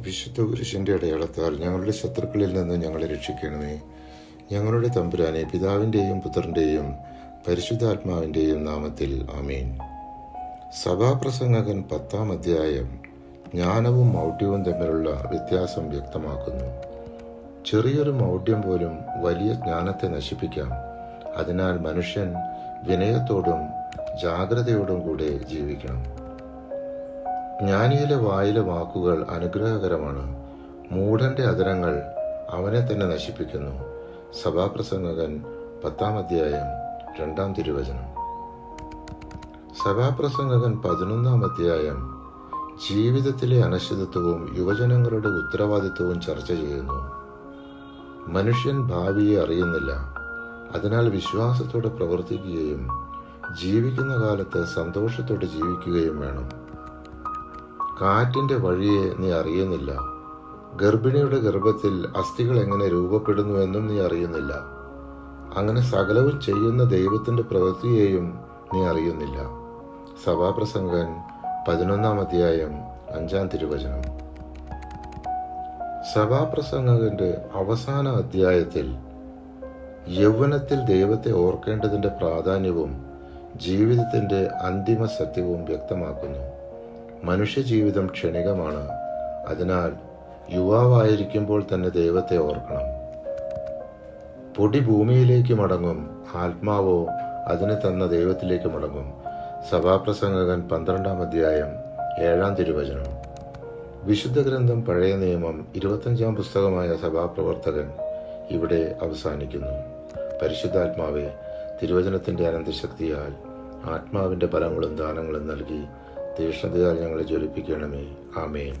വിശുദ്ധ കുരിശിൻ്റെ അടയാളത്താൽ ഞങ്ങളുടെ ശത്രുക്കളിൽ നിന്ന് ഞങ്ങളെ രക്ഷിക്കണമേ. ഞങ്ങളുടെ തമ്പുരാനെ, പിതാവിൻ്റെയും പുത്രൻ്റെയും പരിശുദ്ധാത്മാവിൻ്റെയും നാമത്തിൽ ആമേൻ. സഭാപ്രസംഗകൻ 10-ാം അധ്യായം ജ്ഞാനവും മൗഢ്യവും തമ്മിലുള്ള വ്യത്യാസം വ്യക്തമാക്കുന്നു. ചെറിയൊരു മൗഢ്യം പോലും വലിയ ജ്ഞാനത്തെ നശിപ്പിക്കാം. അതിനാൽ മനുഷ്യൻ വിനയത്തോടും ജാഗ്രതയോടും കൂടെ ജീവിക്കണം. ജ്ഞാനിയിലെ വായിലെ വാക്കുകൾ അനുഗ്രഹകരമാണ്. മൂഢന്റെ അധരങ്ങൾ അവനെ തന്നെ നശിപ്പിക്കുന്നു. സഭാപ്രസംഗകൻ 10-ാം അധ്യായം 2-ാം തിരുവചനം. സഭാപ്രസംഗകൻ 11-ാം അധ്യായം ജീവിതത്തിലെ അനിശ്ചിതത്വവും യുവജനങ്ങളുടെ ഉത്തരവാദിത്വവും ചർച്ച ചെയ്യുന്നു. മനുഷ്യൻ ഭാവിയെ അറിയുന്നില്ല. അതിനാൽ വിശ്വാസത്തോടെ പ്രവർത്തിക്കുകയും ജീവിക്കുന്ന കാലത്ത് സന്തോഷത്തോടെ ജീവിക്കുകയും വേണം. കാറ്റിന്റെ വഴിയെ നീ അറിയുന്നില്ല. ഗർഭിണിയുടെ ഗർഭത്തിൽ അസ്ഥികൾ എങ്ങനെ രൂപപ്പെടുന്നുവെന്നും നീ അറിയുന്നില്ല. അങ്ങനെ സകലവും ചെയ്യുന്ന ദൈവത്തിന്റെ പ്രവൃത്തിയെയും നീ അറിയുന്നില്ല. സഭാപ്രസംഗൻ 11-ാം അധ്യായം 5-ാം തിരുവചനം. സഭാപ്രസംഗകന്റെ അവസാന അധ്യായത്തിൽ യൗവനത്തിൽ ദൈവത്തെ ഓർക്കേണ്ടതിന്റെ പ്രാധാന്യവും ജീവിതത്തിന്റെ അന്തിമ സത്യവും വ്യക്തമാക്കുന്നു. മനുഷ്യജീവിതം ക്ഷണികമാണ്. അതിനാൽ യുവാവായിരിക്കുമ്പോൾ തന്നെ ദൈവത്തെ ഓർക്കണം. പൊടി ഭൂമിയിലേക്ക് മടങ്ങും, ആത്മാവോ അതിനെ തന്ന ദൈവത്തിലേക്ക് മടങ്ങും. സഭാപ്രസംഗകൻ 12-ാം അധ്യായം 7-ാം തിരുവചനം. വിശുദ്ധ ഗ്രന്ഥം പഴയ നിയമം 25-ാം പുസ്തകമായ സഭാപ്രവർത്തകൻ ഇവിടെ അവസാനിക്കുന്നു. പരിശുദ്ധാത്മാവെ, തിരുവചനത്തിന്റെ അനന്തശക്തിയാൽ ആത്മാവിന്റെ ഫലങ്ങളും ദാനങ്ങളും നൽകി തീക്ഷ്ണതയാൽ ഞങ്ങളെ ജ്വലിപ്പിക്കണമേ. ആമേൻ.